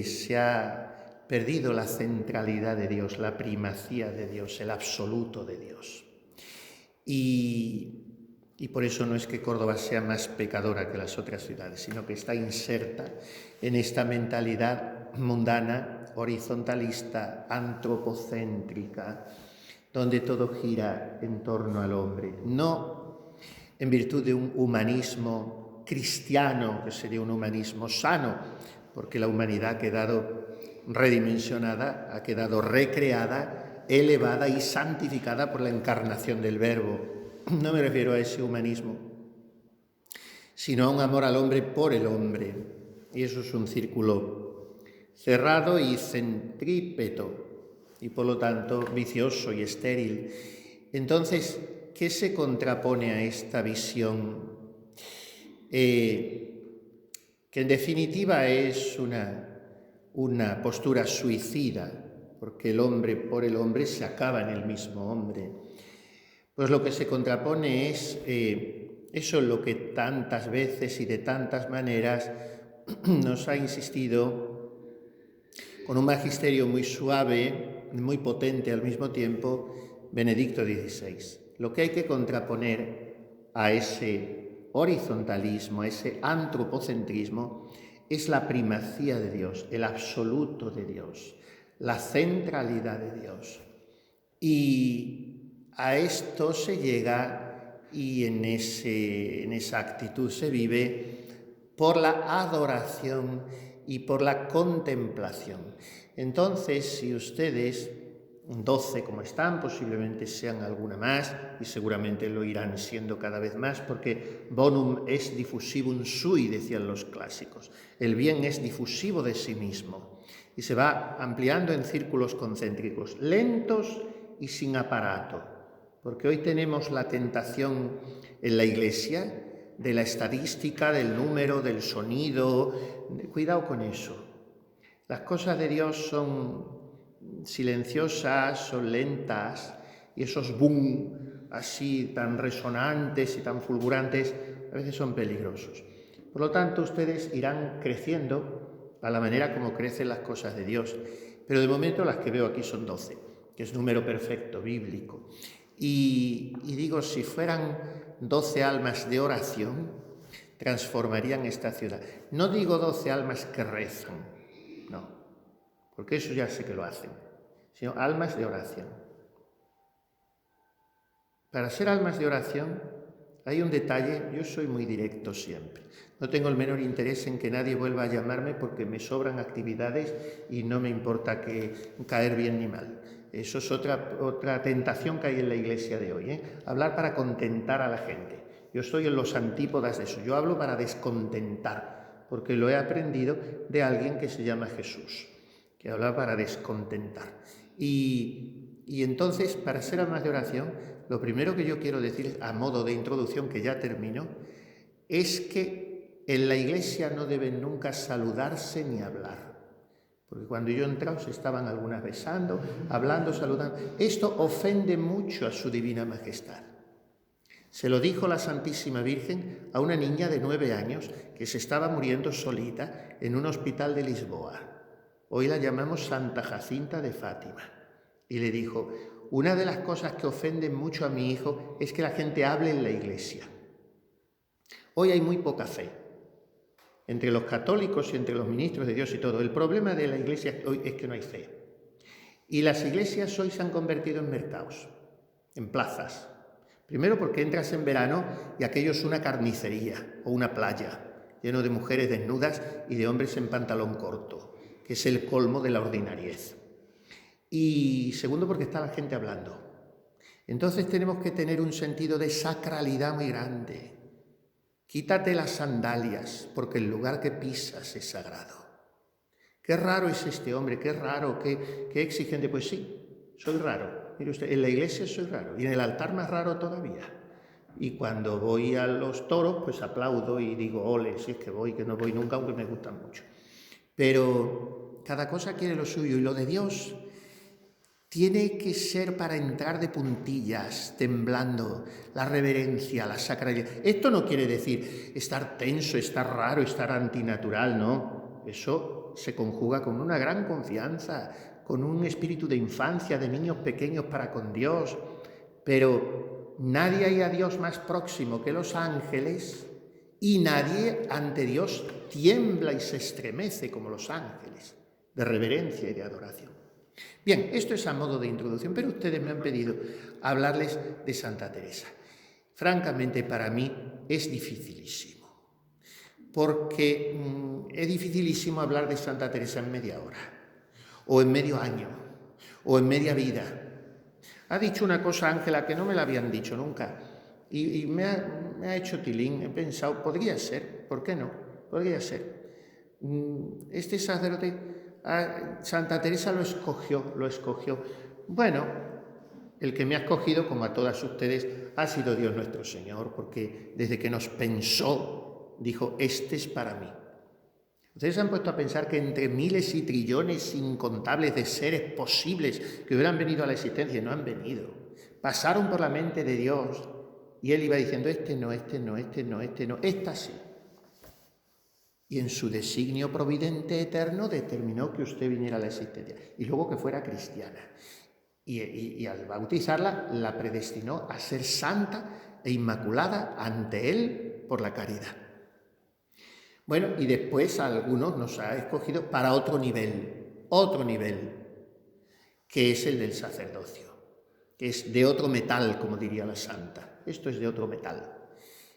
se ha perdido la centralidad de Dios, la primacía de Dios, el absoluto de Dios. Y por eso no es que Córdoba sea más pecadora que las otras ciudades, sino que está inserta en esta mentalidad mundana, horizontalista, antropocéntrica, donde todo gira en torno al hombre, no en virtud de un humanismo cristiano, que sería un humanismo sano, porque la humanidad ha quedado redimensionada, ha quedado recreada, elevada y santificada por la encarnación del Verbo. No me refiero a ese humanismo, sino a un amor al hombre por el hombre. Y eso es un círculo cerrado y centrípeto, y por lo tanto vicioso y estéril. Entonces, ¿qué se contrapone a esta visión? Que en definitiva es una postura suicida, porque el hombre por el hombre se acaba en el mismo hombre. Pues lo que se contrapone es eso en lo que tantas veces y de tantas maneras nos ha insistido con un magisterio muy suave, muy potente al mismo tiempo, Benedicto XVI. Lo que hay que contraponer a ese horizontalismo, a ese antropocentrismo, es la primacía de Dios, el absoluto de Dios, la centralidad de Dios. Y a esto se llega y en esa actitud se vive por la adoración y por la contemplación. Entonces, si ustedes, 12 como están, posiblemente sean alguna más, y seguramente lo irán siendo cada vez más, porque bonum est diffusivum sui, decían los clásicos. El bien es difusivo de sí mismo, y se va ampliando en círculos concéntricos, lentos y sin aparato, porque hoy tenemos la tentación en la Iglesia de la estadística, del número, del sonido. Cuidado con eso. Las cosas de Dios son silenciosas, son lentas, y esos boom así tan resonantes y tan fulgurantes a veces son peligrosos. Por lo tanto, ustedes irán creciendo a la manera como crecen las cosas de Dios, pero de momento las que veo aquí son 12, que es número perfecto, bíblico. Y digo, si fueran 12 almas de oración, transformarían esta ciudad. No digo 12 almas que rezan, no, porque eso ya sé que lo hacen, sino almas de oración. Para ser almas de oración hay un detalle, yo soy muy directo siempre. No tengo el menor interés en que nadie vuelva a llamarme porque me sobran actividades y no me importa caer bien ni mal. Eso es otra tentación que hay en la Iglesia de hoy, hablar para contentar a la gente. Yo estoy en los antípodas de eso. Yo hablo para descontentar, porque lo he aprendido de alguien que se llama Jesús, que habla para descontentar. Y entonces, para ser almas de oración, lo primero que yo quiero decir a modo de introducción, que ya termino, es que en la Iglesia no deben nunca saludarse ni hablar. Porque cuando yo entraba se estaban algunas besando, hablando, saludando. Esto ofende mucho a su Divina Majestad. Se lo dijo la Santísima Virgen a una niña de 9 años que se estaba muriendo solita en un hospital de Lisboa. Hoy la llamamos Santa Jacinta de Fátima. Y le dijo, una de las cosas que ofenden mucho a mi hijo es que la gente hable en la Iglesia. Hoy hay muy poca fe entre los católicos y entre los ministros de Dios y todo. El problema de la Iglesia hoy es que no hay fe. Y las iglesias hoy se han convertido en mercados, en plazas. Primero porque entras en verano y aquello es una carnicería o una playa, lleno de mujeres desnudas y de hombres en pantalón corto, que es el colmo de la ordinariez. Y segundo porque está la gente hablando. Entonces tenemos que tener un sentido de sacralidad muy grande. Quítate las sandalias, porque el lugar que pisas es sagrado. Qué raro es este hombre, qué raro, qué exigente. Pues sí, soy raro. Mire usted, en la iglesia soy raro y en el altar más raro todavía. Y cuando voy a los toros, pues aplaudo y digo, ole, si es que voy, que no voy nunca, aunque me gustan mucho. Pero cada cosa quiere lo suyo, y lo de Dios tiene que ser para entrar de puntillas, temblando, la reverencia, la sacralidad. Esto no quiere decir estar tenso, estar raro, estar antinatural, no. Eso todo se conjuga con una gran confianza, con un espíritu de infancia, de niños pequeños para con Dios, pero nadie hay a Dios más próximo que los ángeles y nadie ante Dios tiembla y se estremece como los ángeles, de reverencia y de adoración. Bien, esto es a modo de introducción, pero ustedes me han pedido hablarles de Santa Teresa. Francamente, para mí es dificilísimo, porque es dificilísimo hablar de Santa Teresa en media hora, o en medio año, o en media vida. Ha dicho una cosa Ángela que no me la habían dicho nunca, y me ha hecho tilín. He pensado, podría ser, ¿por qué no? Podría ser. Este sacerdote, Santa Teresa lo escogió. Bueno, el que me ha escogido, como a todas ustedes, ha sido Dios nuestro Señor, porque desde que nos pensó, dijo, este es para mí. Ustedes se han puesto a pensar que entre miles y trillones incontables de seres posibles que hubieran venido a la existencia y no han venido, pasaron por la mente de Dios y Él iba diciendo, este no, esta sí. Y en su designio providente eterno determinó que usted viniera a la existencia y luego que fuera cristiana. Y al bautizarla, la predestinó a ser santa e inmaculada ante Él por la caridad. Bueno, y después a algunos nos ha escogido para otro nivel, que es el del sacerdocio, que es de otro metal, como diría la santa. Esto es de otro metal.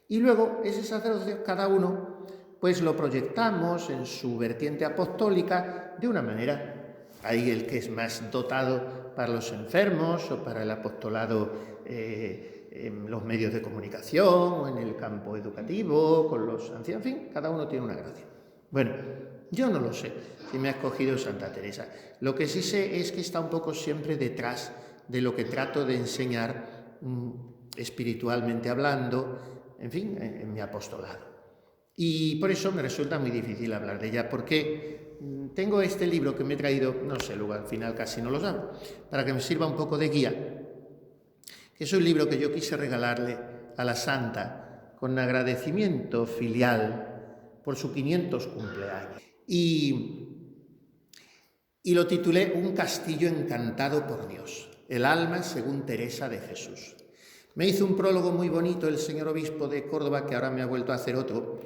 Y luego ese sacerdocio, cada uno, pues lo proyectamos en su vertiente apostólica de una manera. Hay el que es más dotado para los enfermos o para el apostolado en los medios de comunicación o en el campo educativo, con los ancianos, en fin, cada uno tiene una gracia. Bueno, yo no lo sé si me ha escogido Santa Teresa. Lo que sí sé es que está un poco siempre detrás de lo que trato de enseñar espiritualmente hablando, en fin, en mi apostolado. Y por eso me resulta muy difícil hablar de ella, porque tengo este libro que me he traído, no sé, luego al final casi no lo sabe, para que me sirva un poco de guía, que es un libro que yo quise regalarle a la santa con agradecimiento filial por su 500 cumpleaños. Y lo titulé Un castillo encantado por Dios, el alma según Teresa de Jesús. Me hizo un prólogo muy bonito el señor obispo de Córdoba, que ahora me ha vuelto a hacer otro,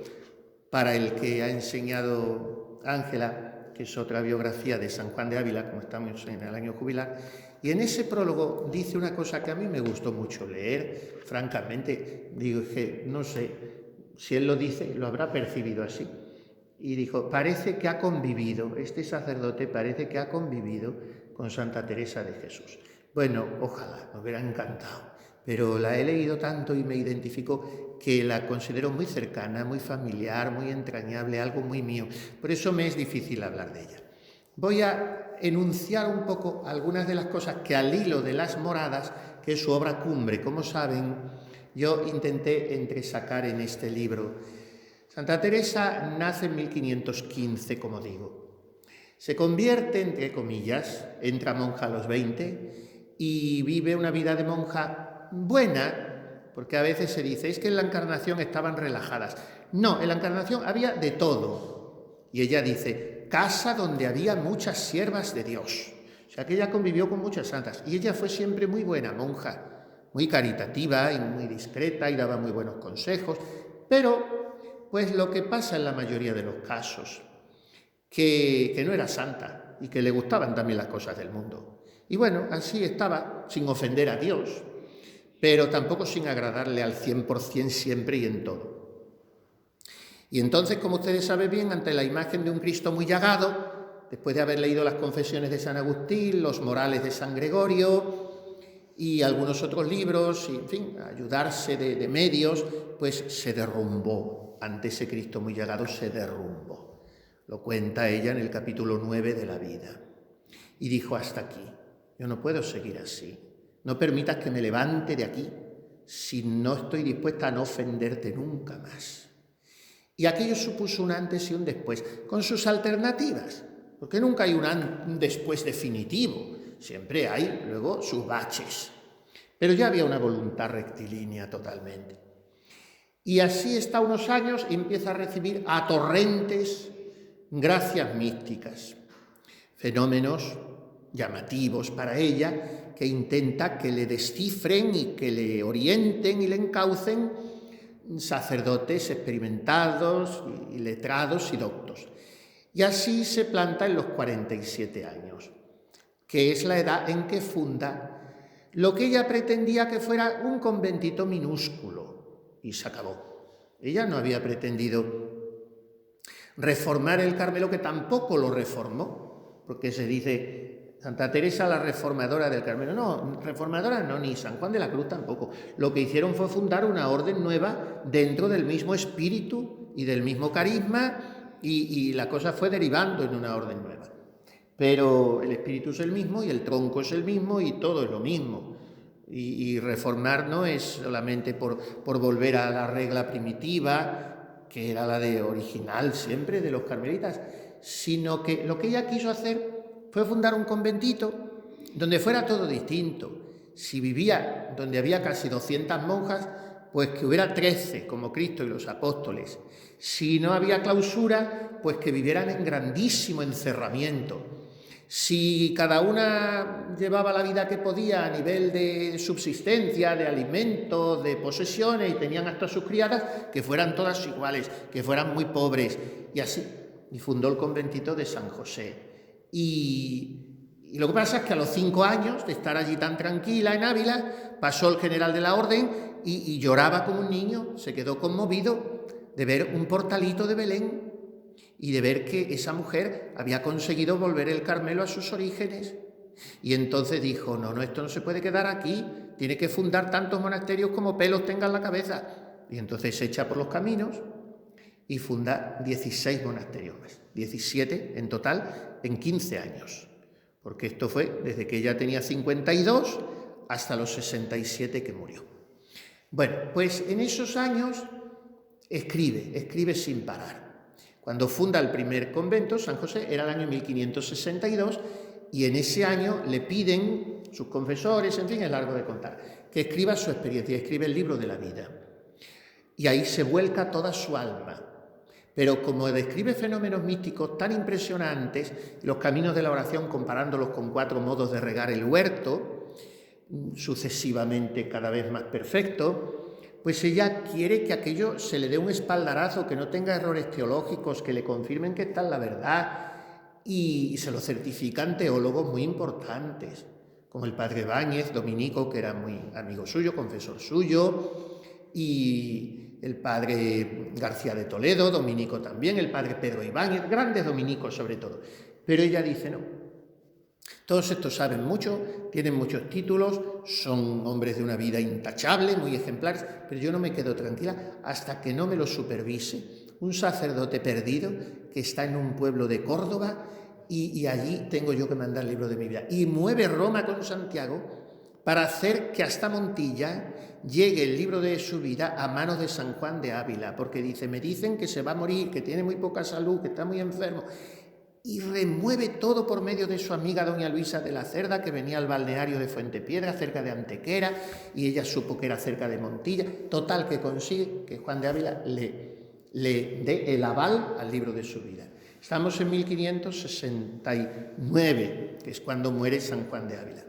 para el que ha enseñado Ángela, que es otra biografía de San Juan de Ávila, como estamos en el año jubilar, y en ese prólogo dice una cosa que a mí me gustó mucho leer, francamente, dije, no sé, si él lo dice, lo habrá percibido así, y dijo, parece que ha convivido, este sacerdote parece que ha convivido con Santa Teresa de Jesús. Bueno, ojalá, me hubiera encantado, pero la he leído tanto y me identifico que la considero muy cercana, muy familiar, muy entrañable, algo muy mío. Por eso me es difícil hablar de ella. Voy a enunciar un poco algunas de las cosas que al hilo de Las Moradas, que es su obra cumbre, como saben, yo intenté entresacar en este libro. Santa Teresa nace en 1515, como digo. Se convierte, entre comillas, entra monja a los 20 y vive una vida de monja buena, porque a veces se dice, es que en la Encarnación estaban relajadas. No, en la Encarnación había de todo. Y ella dice, casa donde había muchas siervas de Dios. O sea, que ella convivió con muchas santas. Y ella fue siempre muy buena monja, muy caritativa y muy discreta y daba muy buenos consejos. Pero, pues lo que pasa en la mayoría de los casos, que no era santa y que le gustaban también las cosas del mundo. Y bueno, así estaba, sin ofender a Dios, pero tampoco sin agradarle al 100% siempre y en todo. Y entonces, como ustedes saben bien, ante la imagen de un Cristo muy llagado, después de haber leído las confesiones de San Agustín, los morales de San Gregorio y algunos otros libros, y en fin, ayudarse de medios, pues se derrumbó. Ante ese Cristo muy llagado se derrumbó. Lo cuenta ella en el capítulo 9 de la vida. Y dijo, hasta aquí, yo no puedo seguir así. No permitas que me levante de aquí si no estoy dispuesta a no ofenderte nunca más. Y aquello supuso un antes y un después, con sus alternativas, porque nunca hay un después definitivo, siempre hay luego sus baches. Pero ya había una voluntad rectilínea totalmente. Y así está unos años y empieza a recibir a torrentes gracias místicas, fenómenos llamativos para ella, que intenta que le descifren y que le orienten y le encaucen sacerdotes experimentados y letrados y doctos. Y así se planta en los 47 años, que es la edad en que funda lo que ella pretendía que fuera un conventito minúsculo, y se acabó. Ella no había pretendido reformar el Carmelo, que tampoco lo reformó, porque se dice Santa Teresa la reformadora del Carmelo. No, reformadora no, ni San Juan de la Cruz tampoco. Lo que hicieron fue fundar una orden nueva dentro del mismo espíritu y del mismo carisma, y la cosa fue derivando en una orden nueva. Pero el espíritu es el mismo y el tronco es el mismo y todo es lo mismo. Y reformar no es solamente por volver a la regla primitiva, que era la de original siempre de los carmelitas, sino que lo que ella quiso hacer fue fundar un conventito donde fuera todo distinto. Si vivía donde había casi 200 monjas, pues que hubiera 13, como Cristo y los apóstoles. Si no había clausura, pues que vivieran en grandísimo encerramiento. Si cada una llevaba la vida que podía a nivel de subsistencia, de alimento, de posesiones, y tenían hasta sus criadas, que fueran todas iguales, que fueran muy pobres, y así. Y fundó el conventito de San José. Y lo que pasa es que a los 5 años de estar allí tan tranquila en Ávila, pasó el general de la orden y lloraba como un niño, se quedó conmovido de ver un portalito de Belén y de ver que esa mujer había conseguido volver el Carmelo a sus orígenes. Y entonces dijo, no, esto no se puede quedar aquí, tiene que fundar tantos monasterios como pelos tenga en la cabeza. Y entonces se echa por los caminos y funda 16 monasterios más, 17 en total en 15 años, porque esto fue desde que ella tenía 52 hasta los 67 que murió. Bueno, pues en esos años escribe sin parar. Cuando funda el primer convento, San José, era el año 1562, y en ese año le piden sus confesores, en fin, es largo de contar, que escriba su experiencia, escribe el libro de la vida. Y ahí se vuelca toda su alma. Pero como describe fenómenos místicos tan impresionantes, los caminos de la oración comparándolos con 4 modos de regar el huerto, sucesivamente cada vez más perfecto, pues ella quiere que aquello se le dé un espaldarazo, que no tenga errores teológicos, que le confirmen que está en la verdad, y se lo certifican teólogos muy importantes, como el padre Báñez, dominico, que era muy amigo suyo, confesor suyo, y el padre García de Toledo, dominico también, el padre Pedro Ibáñez, grandes dominicos sobre todo. Pero ella dice no. Todos estos saben mucho, tienen muchos títulos, son hombres de una vida intachable, muy ejemplares, pero yo no me quedo tranquila hasta que no me lo supervise un sacerdote perdido que está en un pueblo de Córdoba y allí tengo yo que mandar el libro de mi vida. Y mueve Roma con Santiago para hacer que hasta Montilla llegue el libro de su vida a manos de San Juan de Ávila, porque dice, me dicen que se va a morir, que tiene muy poca salud, que está muy enfermo. Y remueve todo por medio de su amiga doña Luisa de la Cerda, que venía al balneario de Fuentepiedra, cerca de Antequera, y ella supo que era cerca de Montilla. Total, que consigue que Juan de Ávila le dé el aval al libro de su vida. Estamos en 1569, que es cuando muere San Juan de Ávila.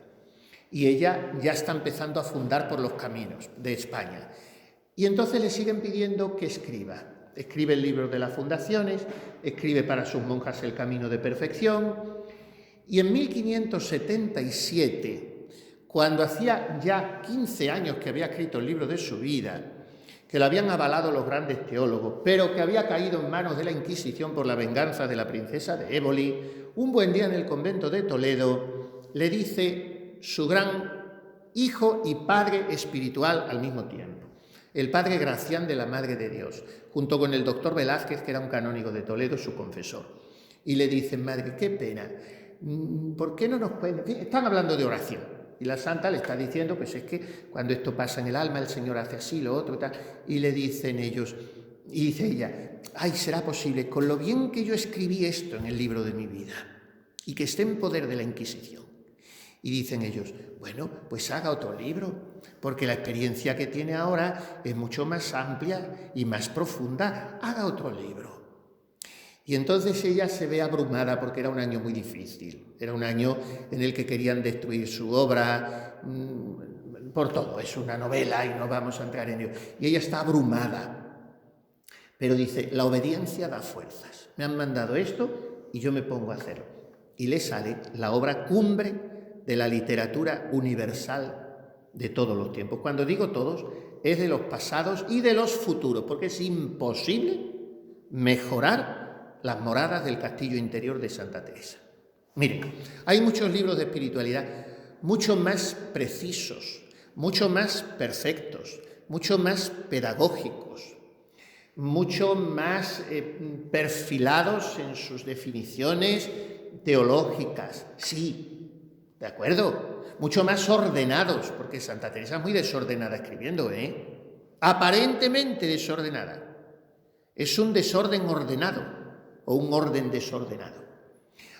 Y ella ya está empezando a fundar por los caminos de España. Y entonces le siguen pidiendo que escriba. Escribe el libro de las fundaciones, escribe para sus monjas el camino de perfección, y en 1577, cuando hacía ya 15 años que había escrito el libro de su vida, que lo habían avalado los grandes teólogos, pero que había caído en manos de la Inquisición por la venganza de la princesa de Éboli, un buen día en el convento de Toledo le dice su gran hijo y padre espiritual al mismo tiempo, el padre Gracián de la Madre de Dios, junto con el doctor Velázquez, que era un canónigo de Toledo, su confesor. Y le dicen, madre, qué pena, ¿por qué no nos pueden...? Están hablando de oración, y la santa le está diciendo, pues es que cuando esto pasa en el alma, el Señor hace así, lo otro, tal, y le dicen ellos, y dice ella, ay, será posible, con lo bien que yo escribí esto en el libro de mi vida, y que esté en poder de la Inquisición. Y dicen ellos, bueno, pues haga otro libro, porque la experiencia que tiene ahora es mucho más amplia y más profunda, haga otro libro. Y entonces ella se ve abrumada porque era un año muy difícil, era un año en el que querían destruir su obra, por todo, es una novela y no vamos a entrar en ello. Y ella está abrumada, pero dice, la obediencia da fuerzas, me han mandado esto y yo me pongo a hacerlo. Y le sale la obra cumbre de la literatura universal de todos los tiempos. Cuando digo todos, es de los pasados y de los futuros, porque es imposible mejorar las moradas del castillo interior de Santa Teresa. Miren, hay muchos libros de espiritualidad mucho más precisos, mucho más perfectos, mucho más pedagógicos, mucho más perfilados en sus definiciones teológicas, sí, ¿de acuerdo? Mucho más ordenados, porque Santa Teresa es muy desordenada escribiendo, aparentemente desordenada. Es un desorden ordenado o un orden desordenado.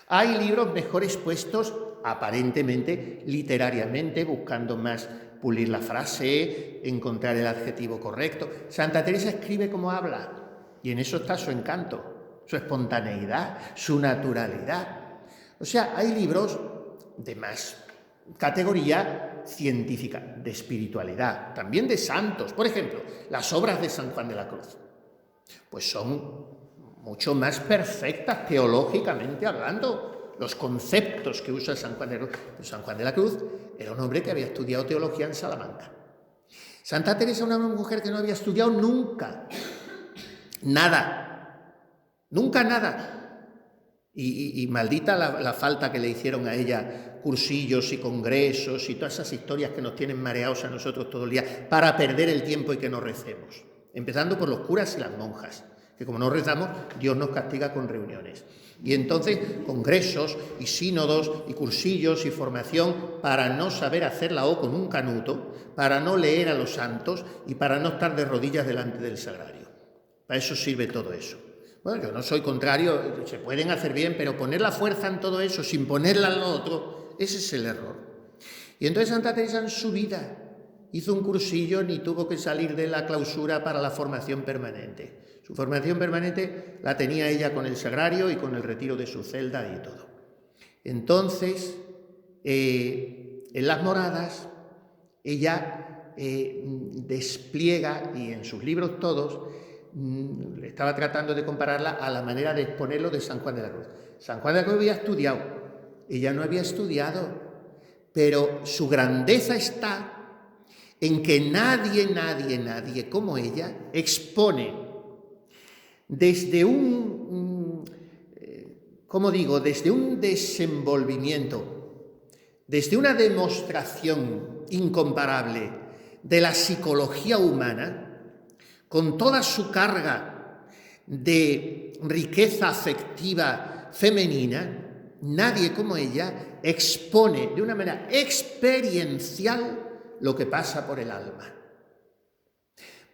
Hay libros mejor expuestos, aparentemente, literariamente, buscando más pulir la frase, encontrar el adjetivo correcto. Santa Teresa escribe como habla, y en eso está su encanto, su espontaneidad, su naturalidad. O sea, hay libros de más categoría científica, de espiritualidad, también de santos. Por ejemplo, las obras de San Juan de la Cruz, pues son mucho más perfectas teológicamente hablando. Los conceptos que usa San Juan de la Cruz. San Juan de la Cruz era un hombre que había estudiado teología en Salamanca. Santa Teresa, una mujer que no había estudiado nunca nada, nunca nada. Y maldita la falta que le hicieron a ella cursillos y congresos y todas esas historias que nos tienen mareados a nosotros todo el día para perder el tiempo y que no recemos. Empezando por los curas y las monjas, que como no rezamos, Dios nos castiga con reuniones. Y entonces congresos y sínodos y cursillos y formación para no saber hacer la O con un canuto, para no leer a los santos y para no estar de rodillas delante del sagrario. Para eso sirve todo eso. Bueno, yo no soy contrario, se pueden hacer bien, pero poner la fuerza en todo eso sin ponerla en lo otro, ese es el error. Y entonces Santa Teresa en su vida hizo un cursillo ni tuvo que salir de la clausura para la formación permanente. Su formación permanente la tenía ella con el sagrario y con el retiro de su celda y todo. Entonces, en las moradas, ella despliega, y en sus libros todos, estaba tratando de compararla a la manera de exponerlo de San Juan de la Cruz. San Juan de la Cruz había estudiado, ella no había estudiado, pero su grandeza está en que nadie como ella expone desde desde un desenvolvimiento, desde una demostración incomparable de la psicología humana, con toda su carga de riqueza afectiva femenina, nadie como ella expone de una manera experiencial lo que pasa por el alma.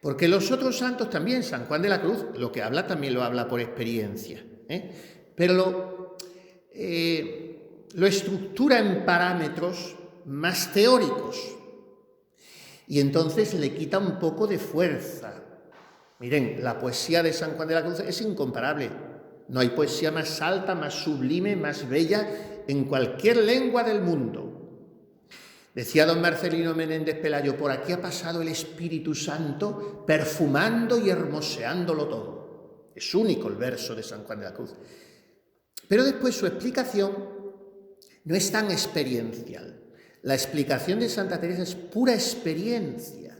Porque los otros santos también, San Juan de la Cruz, lo que habla también lo habla por experiencia, pero lo estructura en parámetros más teóricos y entonces le quita un poco de fuerza. Miren, la poesía de San Juan de la Cruz es incomparable. No hay poesía más alta, más sublime, más bella en cualquier lengua del mundo. Decía don Marcelino Menéndez Pelayo, por aquí ha pasado el Espíritu Santo perfumando y hermoseándolo todo. Es único el verso de San Juan de la Cruz. Pero después su explicación no es tan experiencial. La explicación de Santa Teresa es pura experiencia.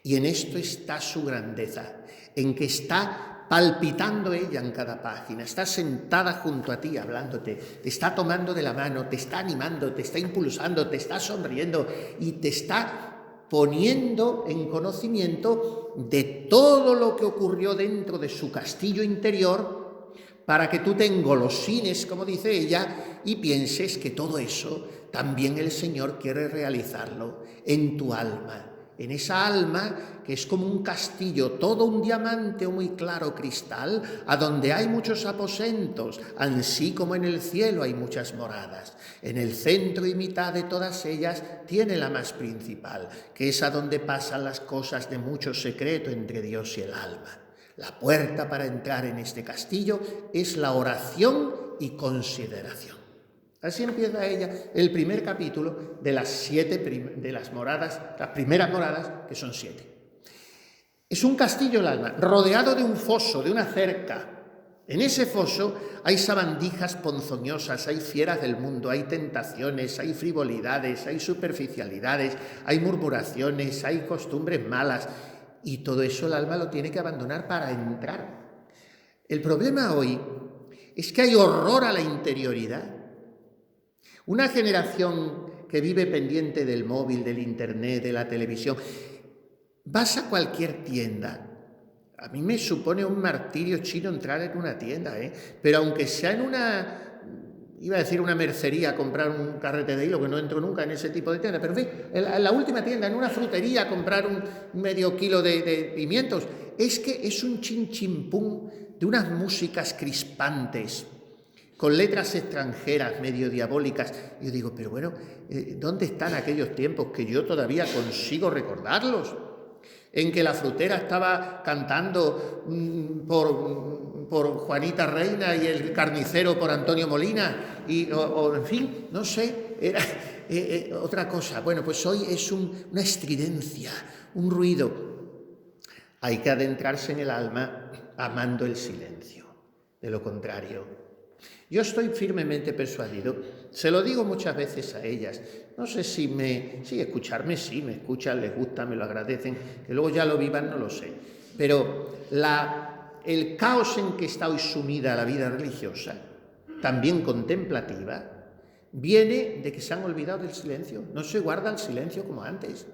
Y en esto está su grandeza, en que está palpitando ella en cada página, está sentada junto a ti hablándote, te está tomando de la mano, te está animando, te está impulsando, te está sonriendo y te está poniendo en conocimiento de todo lo que ocurrió dentro de su castillo interior para que tú te engolosines, como dice ella, y pienses que todo eso también el Señor quiere realizarlo en tu alma. En esa alma que es como un castillo, todo un diamante o muy claro cristal, a donde hay muchos aposentos, así como en el cielo hay muchas moradas. En el centro y mitad de todas ellas tiene la más principal, que es a donde pasan las cosas de mucho secreto entre Dios y el alma. La puerta para entrar en este castillo es la oración y consideración. Así empieza ella el primer capítulo de las moradas, las primeras moradas, que son 7. Es un castillo el alma, rodeado de un foso, de una cerca. En ese foso hay sabandijas ponzoñosas, hay fieras del mundo, hay tentaciones, hay frivolidades, hay superficialidades, hay murmuraciones, hay costumbres malas. Y todo eso el alma lo tiene que abandonar para entrar. El problema hoy es que hay horror a la interioridad. Una generación que vive pendiente del móvil, del internet, de la televisión. Vas a cualquier tienda. A mí me supone un martirio chino entrar en una tienda, pero aunque sea en una mercería a comprar un carrete de hilo, que no entro nunca en ese tipo de tienda, pero en la última tienda, en una frutería, a comprar un medio kilo de pimientos, es que es un chin-chin-pum de unas músicas crispantes, con letras extranjeras medio diabólicas. Yo digo, pero bueno, ¿dónde están aquellos tiempos que yo todavía consigo recordarlos? En que la frutera estaba cantando por Juanita Reina y el carnicero por Antonio Molina, o en fin, no sé, era otra cosa. Bueno, pues hoy es una estridencia, un ruido. Hay que adentrarse en el alma amando el silencio. De lo contrario, yo estoy firmemente persuadido, se lo digo muchas veces a ellas, no sé si escucharme, sí, me escuchan, les gusta, me lo agradecen, que luego ya lo vivan, no lo sé, pero el caos en que está hoy sumida la vida religiosa, también contemplativa, viene de que se han olvidado del silencio, no se guarda el silencio como antes.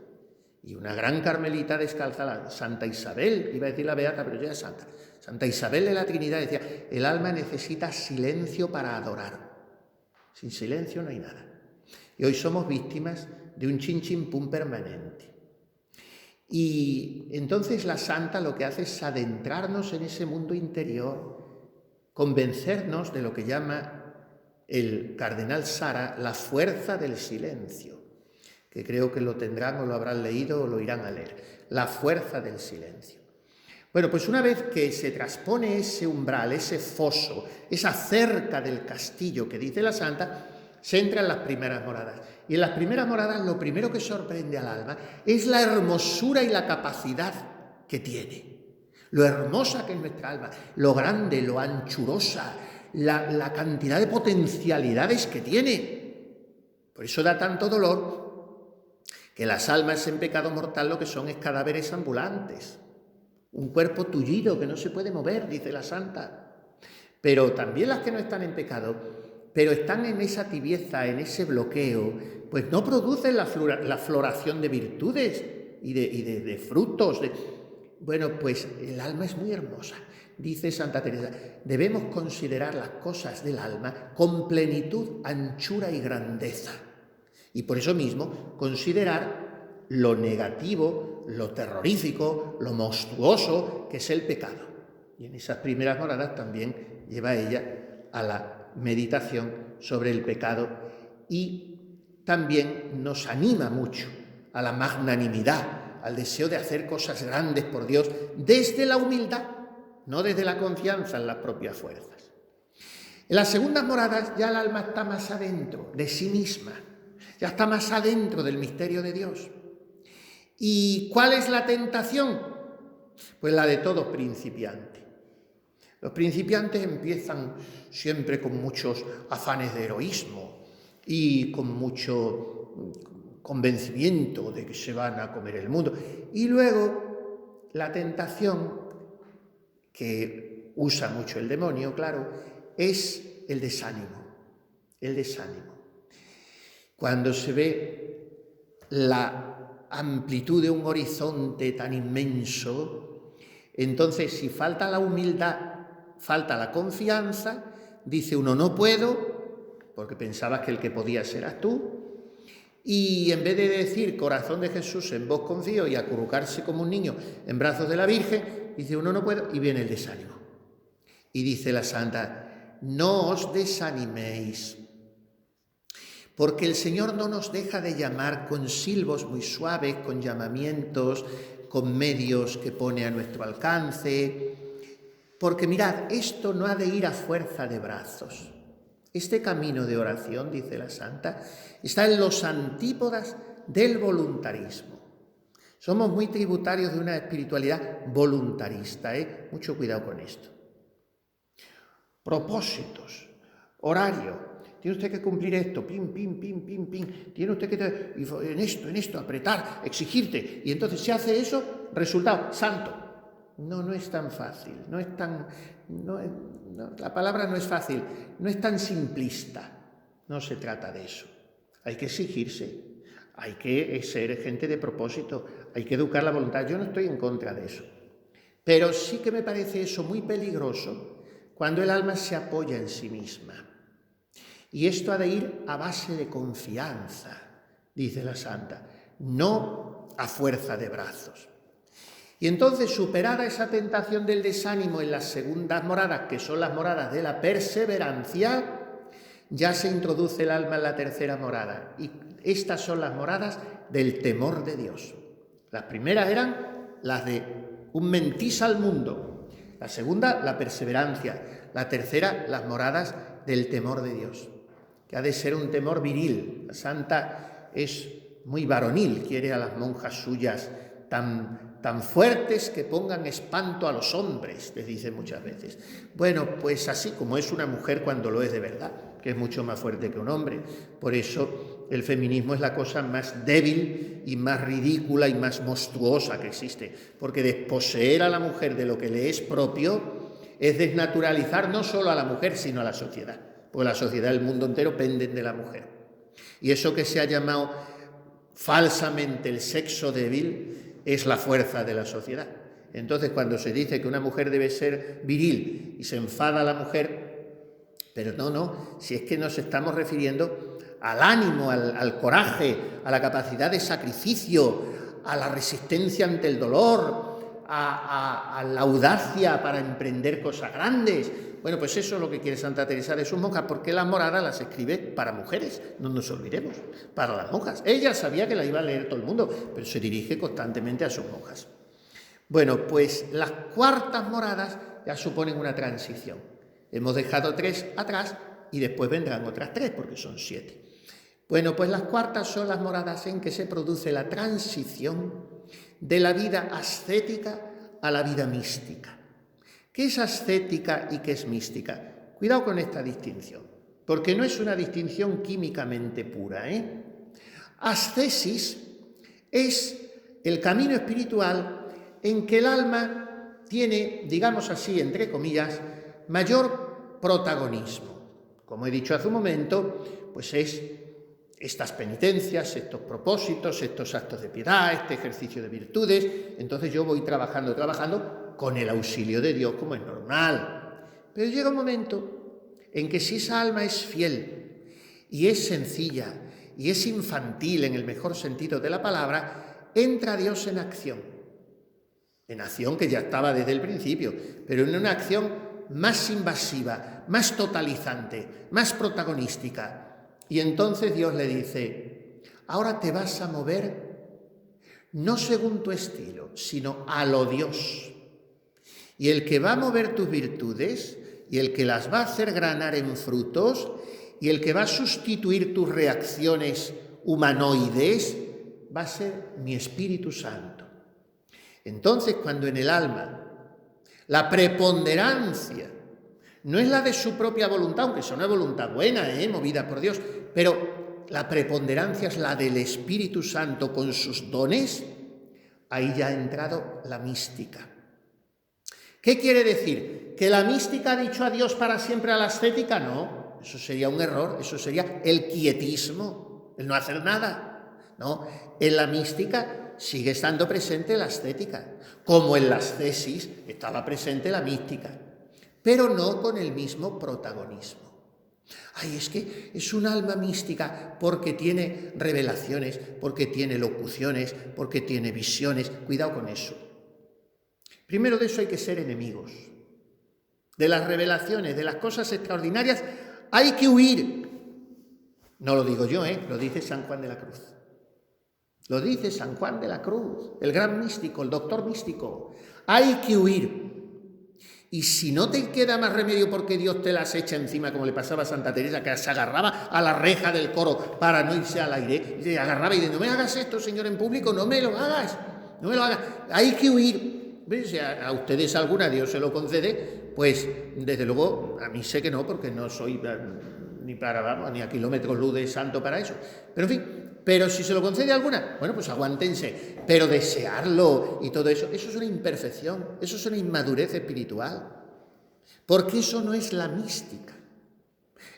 Y una gran carmelita descalza, Santa Isabel, iba a decir la beata, pero ya es santa, Santa Isabel de la Trinidad decía, el alma necesita silencio para adorar. Sin silencio no hay nada. Y hoy somos víctimas de un chin-chin-pum permanente. Y entonces la santa lo que hace es adentrarnos en ese mundo interior, convencernos de lo que llama el cardenal Sara la fuerza del silencio, que creo que lo tendrán o lo habrán leído o lo irán a leer. La fuerza del silencio. Bueno, pues una vez que se transpone ese umbral, ese foso, esa cerca del castillo que dice la santa, se entra en las primeras moradas. Y en las primeras moradas lo primero que sorprende al alma es la hermosura y la capacidad que tiene. Lo hermosa que es nuestra alma, lo grande, lo anchurosa, la cantidad de potencialidades que tiene. Por eso da tanto dolor que las almas en pecado mortal lo que son es cadáveres ambulantes. Un cuerpo tullido que no se puede mover, dice la santa. Pero también las que no están en pecado, pero están en esa tibieza, en ese bloqueo, pues no producen la floración de virtudes y de frutos. Bueno, pues el alma es muy hermosa. Dice Santa Teresa, debemos considerar las cosas del alma con plenitud, anchura y grandeza. Y por eso mismo considerar lo negativo, lo terrorífico, lo monstruoso que es el pecado. Y en esas primeras moradas también lleva ella a la meditación sobre el pecado y también nos anima mucho a la magnanimidad, al deseo de hacer cosas grandes por Dios desde la humildad, no desde la confianza en las propias fuerzas. En las segundas moradas ya el alma está más adentro de sí misma, ya está más adentro del misterio de Dios. ¿Y cuál es la tentación? Pues la de todo principiante. Los principiantes empiezan siempre con muchos afanes de heroísmo y con mucho convencimiento de que se van a comer el mundo. Y luego la tentación, que usa mucho el demonio, claro, es el desánimo. El desánimo. Cuando se ve la amplitud de un horizonte tan inmenso, entonces si falta la humildad, falta la confianza, dice uno no puedo, porque pensabas que el que podías eras tú, y en vez de decir corazón de Jesús en vos confío y acurrucarse como un niño en brazos de la Virgen, dice uno no puedo y viene el desánimo. Y dice la santa, no os desaniméis, porque el Señor no nos deja de llamar con silbos muy suaves, con llamamientos, con medios que pone a nuestro alcance. Porque mirad, esto no ha de ir a fuerza de brazos. Este camino de oración, dice la santa, está en los antípodas del voluntarismo. Somos muy tributarios de una espiritualidad voluntarista, Mucho cuidado con esto. Propósitos, horario. Tiene usted que cumplir esto, pim, pim, pim, pim, pim. Tiene usted que en esto, apretar, exigirte. Y entonces si hace eso, resultado, santo. No es tan fácil, la palabra no es fácil, no es tan simplista. No se trata de eso. Hay que exigirse, hay que ser gente de propósito, hay que educar la voluntad. Yo no estoy en contra de eso. Pero sí que me parece eso muy peligroso cuando el alma se apoya en sí misma. Y esto ha de ir a base de confianza, dice la santa, no a fuerza de brazos. Y entonces, superada esa tentación del desánimo en las segundas moradas, que son las moradas de la perseverancia, ya se introduce el alma en la tercera morada. Y estas son las moradas del temor de Dios. Las primeras eran las de un mentís al mundo. La segunda, la perseverancia. La tercera, las moradas del temor de Dios, que ha de ser un temor viril. La santa es muy varonil, quiere a las monjas suyas tan fuertes que pongan espanto a los hombres, les dice muchas veces. Bueno, pues así como es una mujer cuando lo es de verdad, que es mucho más fuerte que un hombre. Por eso el feminismo es la cosa más débil y más ridícula y más monstruosa que existe, porque desposeer a la mujer de lo que le es propio es desnaturalizar no solo a la mujer, sino a la sociedad, porque la sociedad, el mundo entero penden de la mujer. Y eso que se ha llamado falsamente el sexo débil es la fuerza de la sociedad. Entonces, cuando se dice que una mujer debe ser viril y se enfada a la mujer, pero no, si es que nos estamos refiriendo al ánimo, al coraje, a la capacidad de sacrificio, a la resistencia ante el dolor, a la audacia para emprender cosas grandes. Bueno, pues eso es lo que quiere Santa Teresa de sus monjas, porque las moradas las escribe para mujeres, no nos olvidemos, para las monjas. Ella sabía que la iba a leer todo el mundo, pero se dirige constantemente a sus monjas. Bueno, pues las cuartas moradas ya suponen una transición. Hemos dejado 3 atrás y después vendrán otras 3, porque son 7. Bueno, pues las cuartas son las moradas en que se produce la transición de la vida ascética a la vida mística. ¿Qué es ascética y qué es mística? Cuidado con esta distinción, porque no es una distinción químicamente pura, Ascesis es el camino espiritual en que el alma tiene, digamos así, entre comillas, mayor protagonismo. Como he dicho hace un momento, pues es estas penitencias, estos propósitos, estos actos de piedad, este ejercicio de virtudes. Entonces yo voy trabajando con el auxilio de Dios, como es normal. Pero llega un momento en que si esa alma es fiel y es sencilla y es infantil en el mejor sentido de la palabra, entra Dios en acción que ya estaba desde el principio, pero en una acción más invasiva, más totalizante, más protagonística. Y entonces Dios le dice, ahora te vas a mover no según tu estilo, sino a lo Dios. Y el que va a mover tus virtudes y el que las va a hacer granar en frutos y el que va a sustituir tus reacciones humanoides va a ser mi Espíritu Santo. Entonces, cuando en el alma la preponderancia no es la de su propia voluntad, aunque sea una voluntad buena, movida por Dios, pero la preponderancia es la del Espíritu Santo con sus dones, ahí ya ha entrado la mística. ¿Qué quiere decir? ¿Que la mística ha dicho adiós para siempre a la ascética? No, eso sería un error, eso sería el quietismo, el no hacer nada. No, en la mística sigue estando presente la ascética, como en la ascesis estaba presente la mística, pero no con el mismo protagonismo. Ay, es que es un alma mística porque tiene revelaciones, porque tiene locuciones, porque tiene visiones. Cuidado con eso. Primero de eso hay que ser enemigos. De las revelaciones, de las cosas extraordinarias, hay que huir. No lo digo yo, lo dice San Juan de la Cruz. Lo dice San Juan de la Cruz, el gran místico, el doctor místico. Hay que huir. Y si no te queda más remedio porque Dios te las echa encima, como le pasaba a Santa Teresa, que se agarraba a la reja del coro para no irse al aire, y se agarraba y dice, no me hagas esto, Señor, en público, no me lo hagas, no me lo hagas, hay que huir. Si a ustedes alguna Dios se lo concede, pues desde luego a mí sé que no, porque no soy ni para, vamos, ni a kilómetros luz de santo para eso. Pero en fin, pero si se lo concede a alguna, bueno, pues aguántense. Pero desearlo y todo eso, eso es una imperfección, eso es una inmadurez espiritual. Porque eso no es la mística.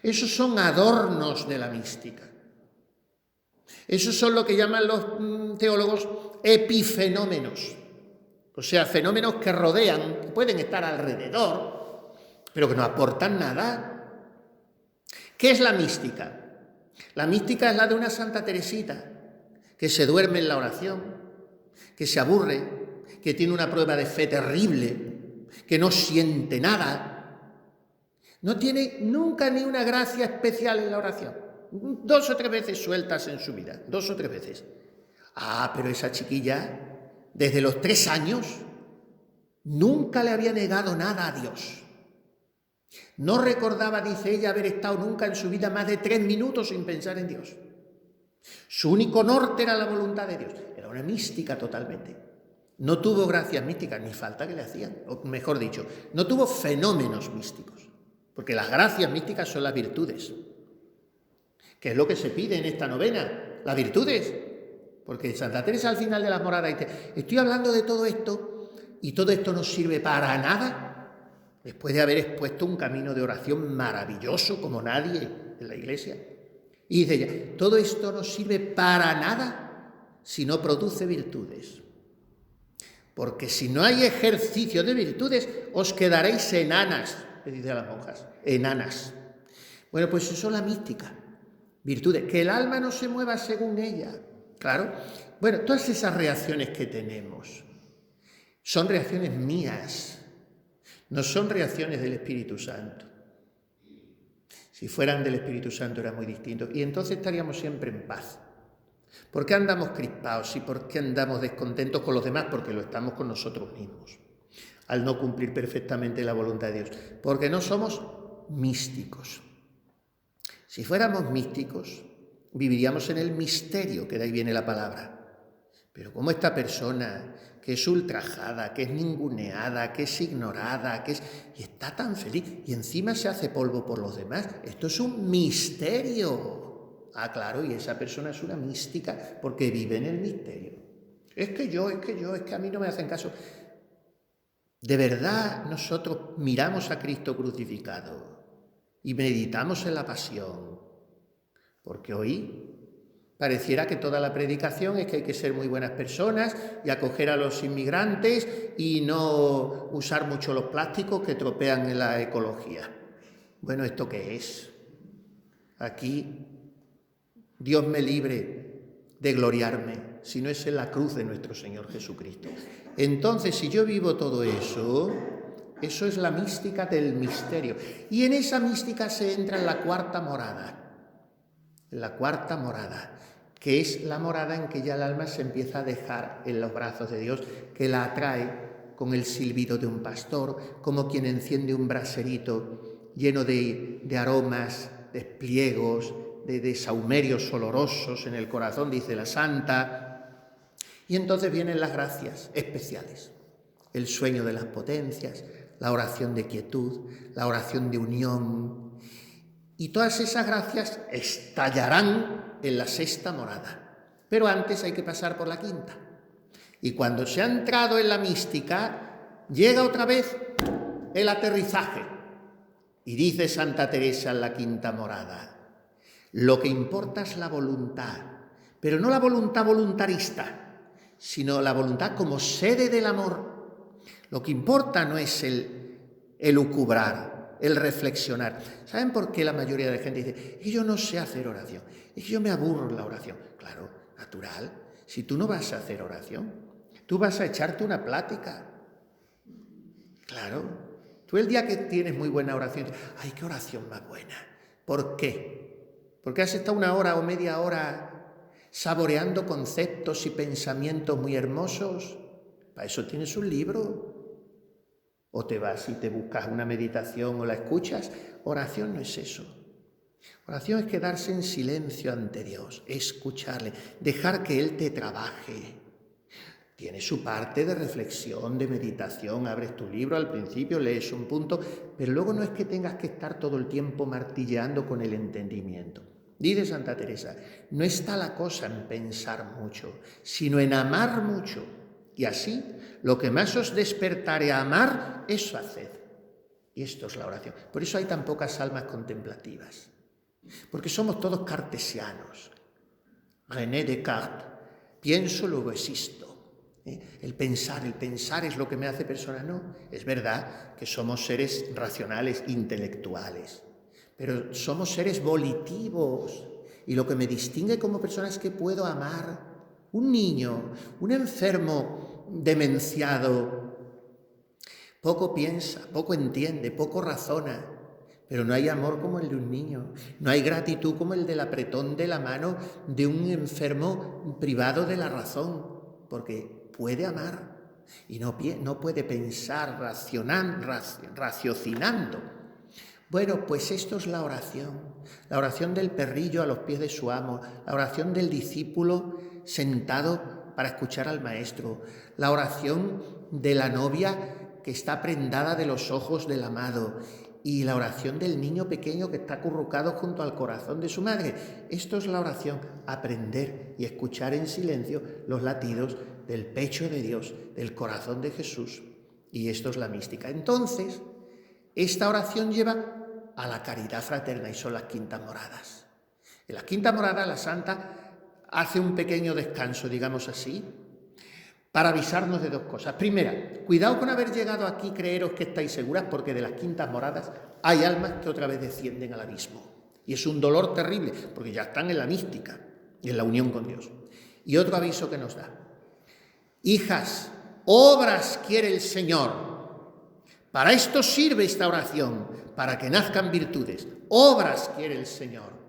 Esos son adornos de la mística. Esos son lo que llaman los teólogos epifenómenos. O sea, fenómenos que rodean, que pueden estar alrededor, pero que no aportan nada. ¿Qué es la mística? La mística es la de una Santa Teresita, que se duerme en la oración, que se aburre, que tiene una prueba de fe terrible, que no siente nada, no tiene nunca ni una gracia especial en la oración. 2 o 3 veces sueltas en su vida, 2 o 3 veces. Pero esa chiquilla, desde los 3 años, nunca le había negado nada a Dios. No recordaba, dice ella, haber estado nunca en su vida más de 3 minutos sin pensar en Dios. Su único norte era la voluntad de Dios. Era una mística totalmente. No tuvo gracias místicas, ni falta que le hacían. O mejor dicho, no tuvo fenómenos místicos. Porque las gracias místicas son las virtudes. ¿Qué es lo que se pide en esta novena? Las virtudes. Porque Santa Teresa al final de las moradas dice, estoy hablando de todo esto y todo esto no sirve para nada. Después de haber expuesto un camino de oración maravilloso como nadie en la Iglesia. Y dice ella, todo esto no sirve para nada si no produce virtudes. Porque si no hay ejercicio de virtudes, os quedaréis enanas, le dice a las monjas, enanas. Bueno, pues eso es la mística. Virtudes, que el alma no se mueva según ella. Claro. Bueno, todas esas reacciones que tenemos son reacciones mías. No son reacciones del Espíritu Santo. Si fueran del Espíritu Santo era muy distinto. Y entonces estaríamos siempre en paz. ¿Por qué andamos crispados y por qué andamos descontentos con los demás? Porque lo estamos con nosotros mismos, al no cumplir perfectamente la voluntad de Dios. Porque no somos místicos. Si fuéramos místicos, viviríamos en el misterio, que de ahí viene la palabra. Pero como esta persona que es ultrajada, que es ninguneada, que es ignorada, y está tan feliz y encima se hace polvo por los demás, esto es un misterio. Claro, y esa persona es una mística porque vive en el misterio. Es que a mí no me hacen caso. ¿De verdad nosotros miramos a Cristo crucificado y meditamos en la pasión? Porque hoy pareciera que toda la predicación es que hay que ser muy buenas personas y acoger a los inmigrantes y no usar mucho los plásticos que tropean en la ecología. Bueno, ¿esto qué es? Aquí, Dios me libre de gloriarme, si no es en la cruz de nuestro Señor Jesucristo. Entonces, si yo vivo todo eso, eso es la mística del misterio. Y en esa mística se entra en la cuarta morada. La cuarta morada, que es la morada en que ya el alma se empieza a dejar en los brazos de Dios, que la atrae con el silbido de un pastor, como quien enciende un braserito lleno de aromas, de espliegos, de sahumerios olorosos en el corazón, dice la santa. Y entonces vienen las gracias especiales, el sueño de las potencias, la oración de quietud, la oración de unión. Y todas esas gracias estallarán en la sexta morada. Pero antes hay que pasar por la quinta. Y cuando se ha entrado en la mística, llega otra vez el aterrizaje. Y dice Santa Teresa en la quinta morada, lo que importa es la voluntad, pero no la voluntad voluntarista, sino la voluntad como sede del amor. Lo que importa no es el elucubrar, el reflexionar. ¿Saben por qué la mayoría de la gente dice, yo no sé hacer oración, es que yo me aburro en la oración? Claro, natural. Si tú no vas a hacer oración, tú vas a echarte una plática. Claro. Tú el día que tienes muy buena oración, ¡ay, qué oración más buena! ¿Por qué? Porque has estado 1 hora o media hora saboreando conceptos y pensamientos muy hermosos. Para eso tienes un libro. o te vas y te buscas una meditación o la escuchas. Oración no es eso. Oración es quedarse en silencio ante Dios, escucharle, dejar que Él te trabaje. Tiene su parte de reflexión, de meditación, abres tu libro al principio, lees un punto, pero luego no es que tengas que estar todo el tiempo martilleando con el entendimiento. Dice Santa Teresa, no está la cosa en pensar mucho, sino en amar mucho. Y así, lo que más os despertare a amar, eso haced. Y esto es la oración. Por eso hay tan pocas almas contemplativas. Porque somos todos cartesianos. René Descartes, pienso, luego existo. El pensar es lo que me hace persona. No, es verdad que somos seres racionales, intelectuales, pero somos seres volitivos. Y lo que me distingue como persona es que puedo amar. Un niño, un enfermo demenciado, poco piensa, poco entiende, poco razona, pero no hay amor como el de un niño, no hay gratitud como el del apretón de la mano de un enfermo privado de la razón, porque puede amar y no puede pensar raciocinando. Bueno, pues esto es la oración del perrillo a los pies de su amo, la oración del discípulo sentado para escuchar al maestro, la oración de la novia que está prendada de los ojos del amado y la oración del niño pequeño que está acurrucado junto al corazón de su madre. Esto es la oración, aprender y escuchar en silencio los latidos del pecho de Dios, del corazón de Jesús. Y esto es la mística. Entonces, esta oración lleva a la caridad fraterna y son las quintas moradas. En la quinta morada la santa hace un pequeño descanso, digamos así, para avisarnos de dos cosas. Primera, cuidado con haber llegado aquí, creeros que estáis seguras, porque de las quintas moradas hay almas que otra vez descienden al abismo. Y es un dolor terrible, porque ya están en la mística y en la unión con Dios. Y otro aviso que nos da. Hijas, obras quiere el Señor. Para esto sirve esta oración, para que nazcan virtudes. Obras quiere el Señor.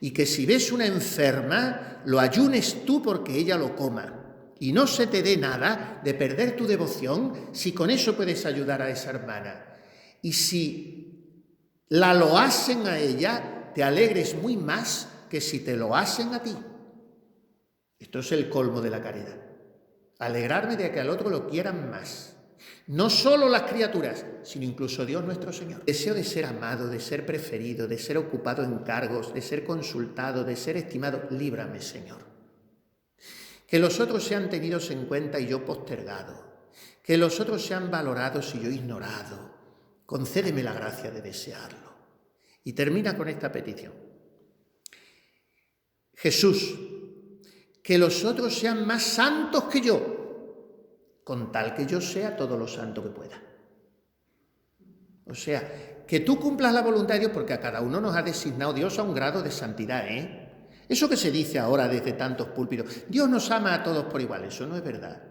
Y que si ves una enferma, lo ayunes tú porque ella lo coma. Y no se te dé nada de perder tu devoción si con eso puedes ayudar a esa hermana. Y si la loasen a ella, te alegres muy más que si te lo hacen a ti. Esto es el colmo de la caridad. Alegrarme de que al otro lo quieran más. No solo las criaturas, sino incluso Dios nuestro Señor. Deseo de ser amado, de ser preferido, de ser ocupado en cargos, de ser consultado, de ser estimado. Líbrame, Señor. Que los otros sean tenidos en cuenta y yo postergado. Que los otros sean valorados y yo ignorado. Concédeme la gracia de desearlo. Y termina con esta petición. Jesús, que los otros sean más santos que yo, con tal que yo sea todo lo santo que pueda. O sea, que tú cumplas la voluntad de Dios, porque a cada uno nos ha designado Dios a un grado de santidad, Eso que se dice ahora desde tantos púlpitos, Dios nos ama a todos por igual, eso no es verdad.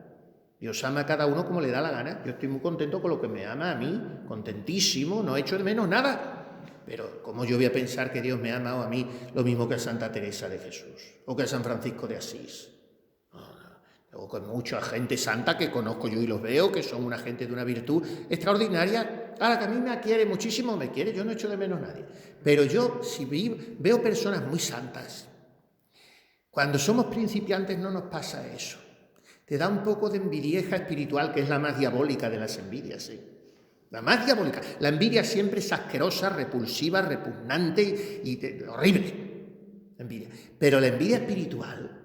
Dios ama a cada uno como le da la gana. Yo estoy muy contento con lo que me ama a mí, contentísimo, no he hecho de menos nada. Pero ¿cómo yo voy a pensar que Dios me ha amado a mí lo mismo que a Santa Teresa de Jesús o que a San Francisco de Asís? O con mucha gente santa que conozco yo y los veo, que son una gente de una virtud extraordinaria. Ahora, que a mí me quiere muchísimo, me quiere, yo no echo de menos a nadie. Pero yo, si veo personas muy santas, cuando somos principiantes no nos pasa eso. Te da un poco de envidieja espiritual, que es la más diabólica de las envidias, ¿sí? La más diabólica. La envidia siempre es asquerosa, repulsiva, repugnante y horrible. Envidia. Pero la envidia espiritual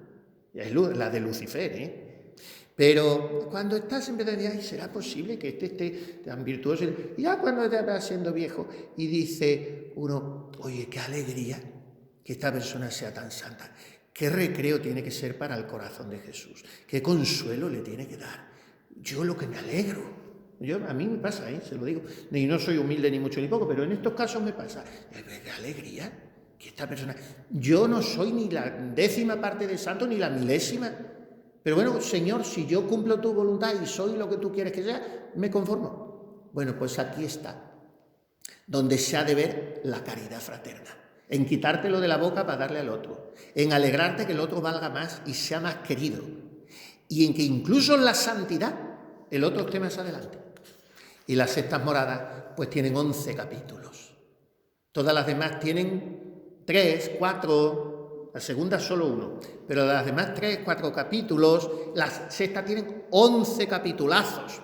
es la de Lucifer, Pero cuando estás en vez de decir, ay, ¿será posible que este esté tan virtuoso? Y ya cuando te vas siendo viejo y dice uno, oye, qué alegría que esta persona sea tan santa. Qué recreo tiene que ser para el corazón de Jesús. Qué consuelo le tiene que dar. Yo lo que me alegro. A mí me pasa, se lo digo. Y no soy humilde ni mucho ni poco, pero en estos casos me pasa. Qué alegría que esta persona... Yo no soy ni la 10ª parte de santo, ni la 1000ª. Pero bueno, Señor, si yo cumplo tu voluntad y soy lo que tú quieres que sea, me conformo. Bueno, pues aquí está, donde se ha de ver la caridad fraterna. En quitártelo de la boca para darle al otro. En alegrarte que el otro valga más y sea más querido. Y en que incluso en la santidad el otro esté más adelante. Y las sextas moradas pues tienen 11 capítulos. Todas las demás tienen 3, 4, la segunda solo 1, pero las demás 3, 4 capítulos, las sextas tienen 11 capitulazos.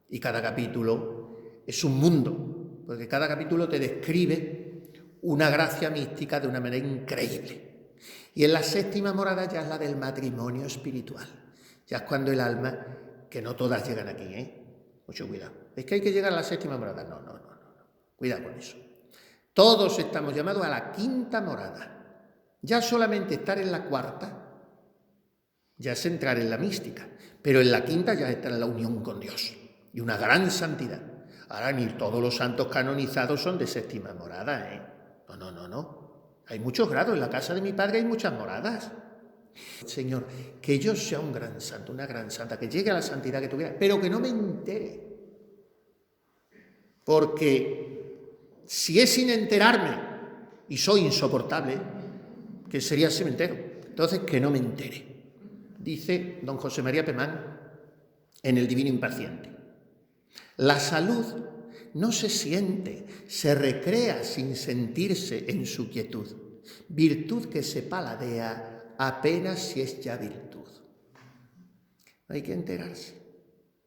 Y cada capítulo es un mundo, porque cada capítulo te describe una gracia mística de una manera increíble. Y en la séptima morada ya es la del matrimonio espiritual. Ya es cuando el alma, que no todas llegan aquí, mucho cuidado. Es que hay que llegar a la séptima morada. No. Cuidado con eso. Todos estamos llamados a la quinta morada. Ya solamente estar en la cuarta ya es entrar en la mística, pero en la quinta ya está en la unión con Dios y una gran santidad. Ahora ni todos los santos canonizados son de séptima morada, No. Hay muchos grados. En la casa de mi padre hay muchas moradas. Señor, que yo sea un gran santo, una gran santa, que llegue a la santidad que tuviera, pero que no me entere. Porque si es sin enterarme y soy insoportable, que sería si me entero. Entonces, que no me entere. Dice don José María Pemán en El Divino Impaciente: la salud no se siente, se recrea sin sentirse en su quietud. Virtud que se paladea apenas si es ya virtud. No hay que enterarse.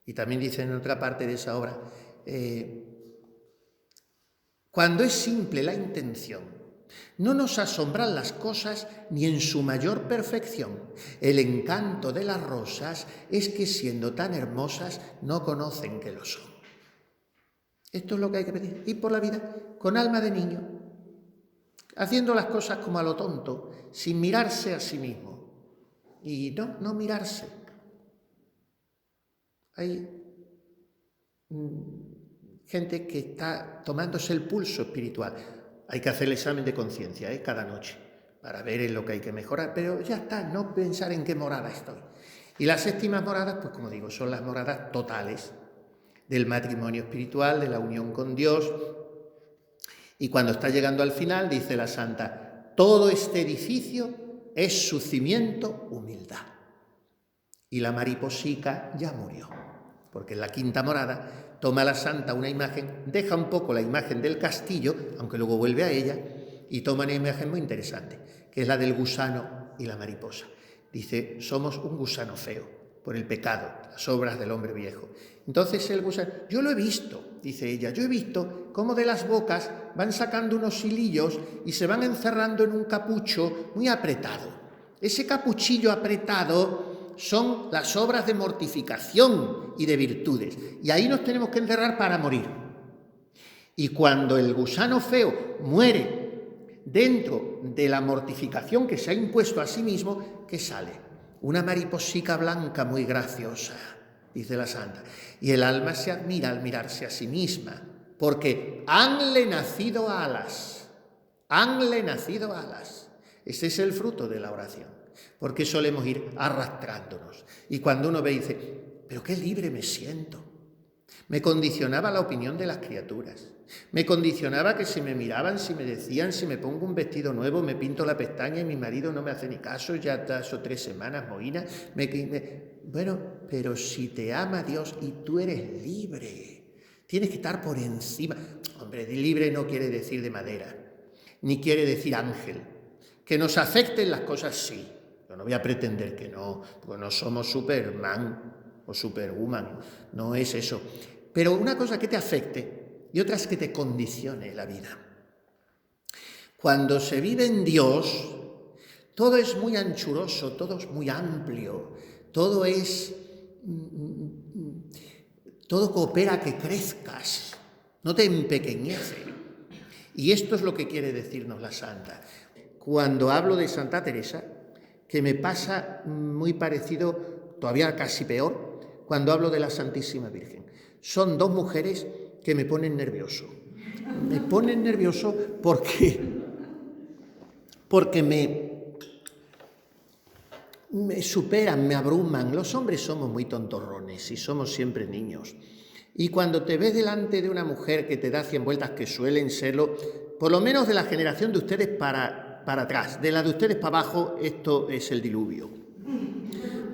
Y también dice en otra parte de esa obra, cuando es simple la intención, no nos asombran las cosas ni en su mayor perfección. El encanto de las rosas es que siendo tan hermosas no conocen que lo son. Esto es lo que hay que pedir. Ir por la vida con alma de niño, haciendo las cosas como a lo tonto, sin mirarse a sí mismo. Y no mirarse. Hay gente que está tomándose el pulso espiritual. Hay que hacer el examen de conciencia cada noche para ver en lo que hay que mejorar, pero ya está, no pensar en qué morada estoy. Y las séptimas moradas, pues como digo, son las moradas totales del matrimonio espiritual, de la unión con Dios. Y cuando está llegando al final, dice la santa, todo este edificio es su cimiento humildad. Y la mariposica ya murió, porque en la quinta morada toma la santa una imagen, deja un poco la imagen del castillo, aunque luego vuelve a ella, y toma una imagen muy interesante, que es la del gusano y la mariposa. Dice, somos un gusano feo por el pecado, las obras del hombre viejo. Entonces el gusano, yo lo he visto, dice ella, yo he visto cómo de las bocas van sacando unos hilillos y se van encerrando en un capucho muy apretado. Ese capuchillo apretado son las obras de mortificación y de virtudes. Y ahí nos tenemos que encerrar para morir. Y cuando el gusano feo muere dentro de la mortificación que se ha impuesto a sí mismo, ¿qué sale? Una mariposica blanca muy graciosa, dice la santa. Y el alma se admira al mirarse a sí misma, porque hanle nacido alas. Hanle nacido alas. Ese es el fruto de la oración. Porque solemos ir arrastrándonos. Y cuando uno ve y dice, pero qué libre me siento. Me condicionaba la opinión de las criaturas. Me condicionaba que si me miraban, si me decían, si me pongo un vestido nuevo, me pinto la pestaña y mi marido no me hace ni caso, ya 2 o 3 semanas, mohina. Bueno, pero si te ama Dios y tú eres libre, tienes que estar por encima. Hombre, libre no quiere decir de madera, ni quiere decir ángel. Que nos afecten las cosas, sí. Yo no voy a pretender que no, porque no somos Superman o Superwoman, no es eso. Pero una cosa que te afecte y otra es que te condicione la vida. Cuando se vive en Dios, todo es muy anchuroso, todo es muy amplio, todo coopera a que crezcas, no te empequeñece. Y esto es lo que quiere decirnos la santa. Cuando hablo de Santa Teresa, que me pasa muy parecido, todavía casi peor, cuando hablo de la Santísima Virgen. Son 2 mujeres que me ponen nervioso. Me ponen nervioso porque me superan, me abruman. Los hombres somos muy tontorrones y somos siempre niños. Y cuando te ves delante de una mujer que te da 100 vueltas, que suelen serlo, por lo menos de la generación de ustedes para atrás, de la de ustedes para abajo, esto es el diluvio.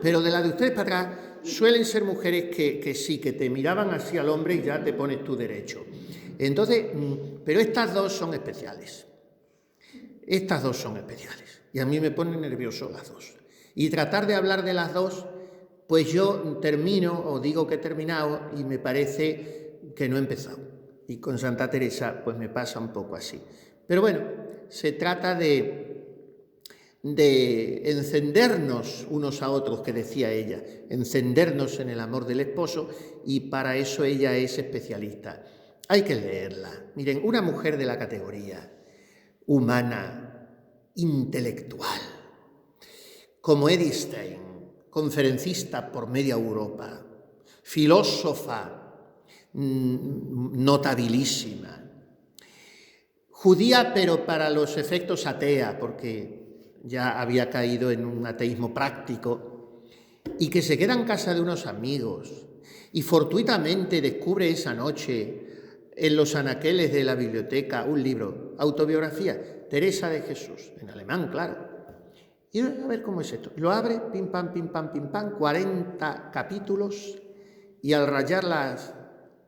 Pero de la de ustedes para atrás, suelen ser mujeres que sí, que te miraban así al hombre y ya te pones tú derecho. Entonces, pero estas dos son especiales. Estas dos son especiales. Y a mí me ponen nervioso las dos. Y tratar de hablar de las dos, pues yo termino o digo que he terminado y me parece que no he empezado. Y con Santa Teresa pues me pasa un poco así. Pero bueno, se trata de encendernos unos a otros, que decía ella, encendernos en el amor del esposo, y para eso ella es especialista. Hay que leerla. Miren, una mujer de la categoría humana, intelectual, como Edith Stein, conferencista por media Europa, filósofa notabilísima, judía pero para los efectos atea, porque ya había caído en un ateísmo práctico, y que se queda en casa de unos amigos y fortuitamente descubre esa noche en los anaqueles de la biblioteca un libro, autobiografía, Teresa de Jesús, en alemán, claro. Y a ver cómo es esto. Lo abre, pim, pam, 40 capítulos, y al rayar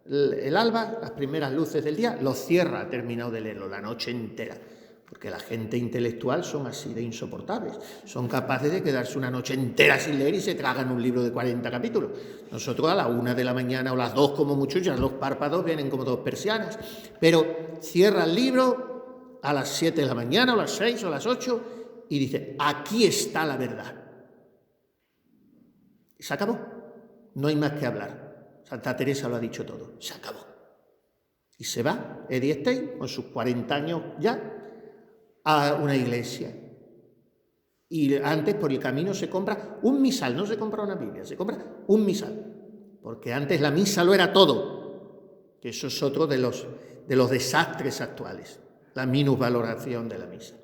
el alba, las primeras luces del día, lo cierra, ha terminado de leerlo la noche entera. Porque la gente intelectual son así de insoportables. Son capaces de quedarse una noche entera sin leer y se tragan un libro de 40 capítulos. Nosotros a la 1 de la mañana o las 2 como mucho, ya los párpados vienen como 2 persianas. Pero cierra el libro a las 7 de la mañana o las 6 o las 8 y dice, aquí está la verdad. Y se acabó. No hay más que hablar. Santa Teresa lo ha dicho todo. Se acabó. Y se va Edith Stein, con sus 40 años ya, a una iglesia. Y antes por el camino se compra un misal, no se compra una Biblia, se compra un misal. Porque antes la misa lo era todo. Que eso es otro de los desastres actuales. La minusvaloración de la misa.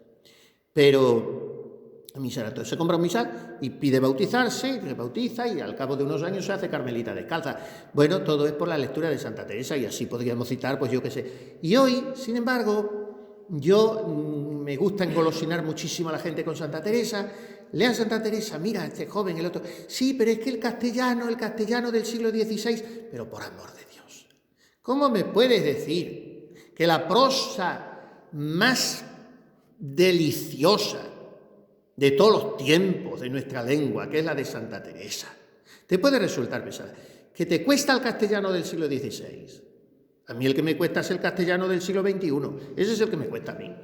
Pero la misa era todo. Se compra un misal y pide bautizarse, y se bautiza, y al cabo de unos años se hace carmelita descalza. Bueno, todo es por la lectura de Santa Teresa, y así podríamos citar, pues yo qué sé. Y hoy, sin embargo, yo me gusta engolosinar muchísimo a la gente con Santa Teresa. Lean Santa Teresa, mira, este joven, el otro. Sí, pero es que el castellano del siglo XVI, pero por amor de Dios. ¿Cómo me puedes decir que la prosa más deliciosa de todos los tiempos de nuestra lengua, que es la de Santa Teresa, te puede resultar pesada? ¿Que te cuesta el castellano del siglo XVI? A mí el que me cuesta es el castellano del siglo XXI, ese es el que me cuesta a mí.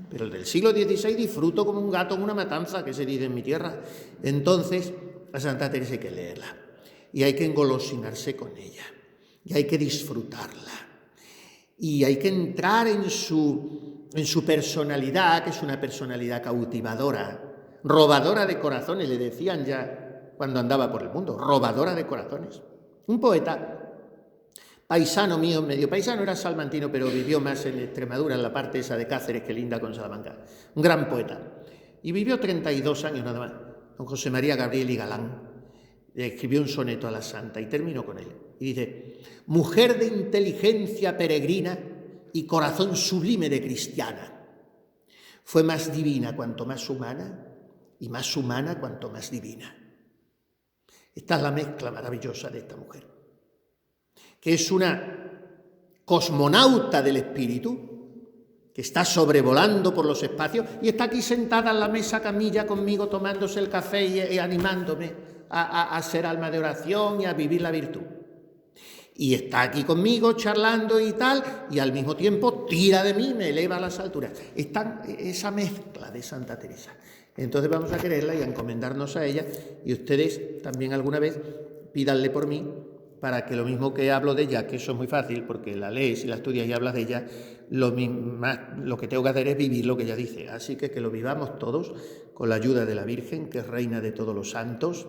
Pero el del siglo XVI disfruto como un gato en una matanza, que se dice en mi tierra. Entonces, a Santa Teresa hay que leerla, y hay que engolosinarse con ella, y hay que disfrutarla, y hay que entrar en su personalidad, que es una personalidad cautivadora, robadora de corazones, le decían ya cuando andaba por el mundo, robadora de corazones. Un poeta paisano mío, medio paisano, era salmantino, pero vivió más en Extremadura, en la parte esa de Cáceres que linda con Salamanca. Un gran poeta. Y vivió 32 años nada más, don José María Gabriel y Galán. Escribió un soneto a la santa y terminó con él. Y dice, mujer de inteligencia peregrina y corazón sublime de cristiana, fue más divina cuanto más humana, y más humana cuanto más divina. Esta es la mezcla maravillosa de esta mujer, que es una cosmonauta del espíritu, que está sobrevolando por los espacios y está aquí sentada en la mesa camilla conmigo tomándose el café y animándome a ser alma de oración y a vivir la virtud. Y está aquí conmigo charlando y tal, y al mismo tiempo tira de mí, me eleva a las alturas. Está esa mezcla de Santa Teresa. Entonces vamos a quererla y a encomendarnos a ella, y ustedes también alguna vez pídanle por mí, para que lo mismo que hablo de ella, que eso es muy fácil, porque la lees y la estudias y hablas de ella, lo que tengo que hacer es vivir lo que ella dice. Así que lo vivamos todos con la ayuda de la Virgen, que es reina de todos los santos,